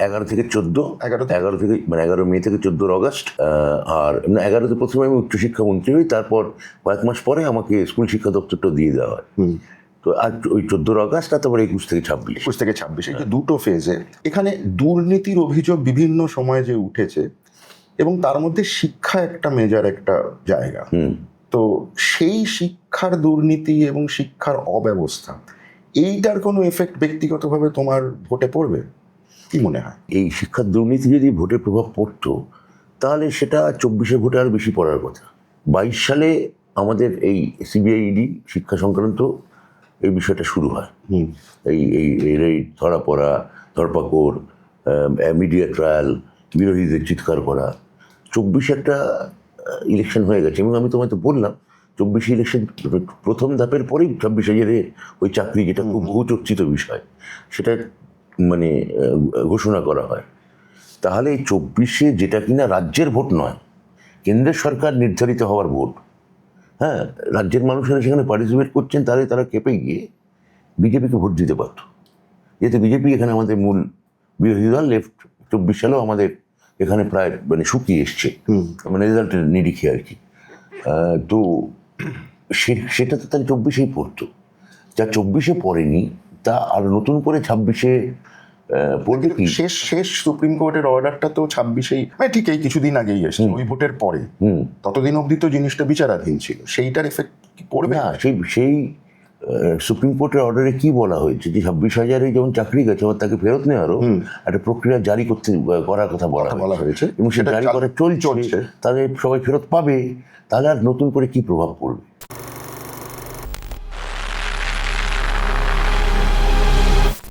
11 থেকে 14, 11 11 থেকে মানে 11 মে থেকে 14 অগস্ট। আর 11তে প্রথমে আমি উচ্চশিক্ষামন্ত্রী হই, তারপর কয়েক মাস পরে আমাকে স্কুল শিক্ষা দপ্তরটা দিয়ে দেওয়া হয়। তো আর ওই 14 অগস্ট আর তারপরে 21 থেকে 26। 21 থেকে 26 এই যে দুটো ফেজে এখানে দুর্নীতির অভিযোগ বিভিন্ন সময় যে উঠেছে, এবং তার মধ্যে শিক্ষা একটা মেজর একটা জায়গা। তো সেই শিক্ষার দুর্নীতি এবং শিক্ষার অব্যবস্থা, এইটার কোনো এফেক্ট ব্যক্তিগতভাবে তোমার ভোটে পড়বে কি মনে হয়? এই শিক্ষার দুর্নীতি যদি ভোটের প্রভাব পড়তো তাহলে সেটা 24-এ ভোটে আরো বেশি পড়ার কথা। 22 সালে আমাদের এই সিবিআইডি শিক্ষা সংক্রান্ত এই বিষয়টা শুরু হয়। এই এই রেড, ধরা পড়া, ধরপাকড়, মিডিয়া ট্রায়াল, বিরোধীদের চিৎকার করা। 24-এ একটা ইলেকশন হয়ে গেছে, এবং আমি তোমায় তো বললাম 24 ইলেকশন প্রথম ধাপের পরেই 26 ওই চাকরি, যেটা খুব বহুচর্চিত বিষয়, সেটা মানে ঘোষণা করা হয়। তাহলে এই 24-এ যেটা কিনা রাজ্যের ভোট নয়, কেন্দ্রের সরকার নির্ধারিত হওয়ার ভোট, হ্যাঁ, রাজ্যের মানুষেরা সেখানে পার্টিসিপেট করছেন, তাহলে তারা কেঁপে গিয়ে বিজেপিকে ভোট দিতে পারত। যেহেতু বিজেপি এখানে আমাদের মূল বিরোধী দল, লেফট 24 সালেও আমাদের এখানে প্রায় মানে শুকিয়ে এসছে, মানে রেজাল্টের নিরিখে আর কি। তো সেটা তো তাহলে 24-এই পড়তো, যা 24-এ পড়েনি তা আর নতুন করে 26-এ পড়বে কি? শেষ সুপ্রিম কোর্টের অর্ডারটা তো 26-এই, মানে ঠিক এই কিছুদিন আগেই এসেছে, ওই ভোটের পরে। ততদিন অবধি তো জিনিসটা বিচারাধীন ছিল, সেইটার এফেক্ট কি পড়বে? না, সেই সুপ্রিম কোর্টের অর্ডারে কি বলা হয়েছে যে 26,000 যেমন চাকরি গেছে, আবার তাকে ফেরত নেওয়ারও একটা প্রক্রিয়া জারি করার কথা বলা হয়েছে, এবং সেটা জারি করা চলছে। তাদের সবাই ফেরত পাবে, তাহলে আর নতুন করে কি প্রভাব পড়বে?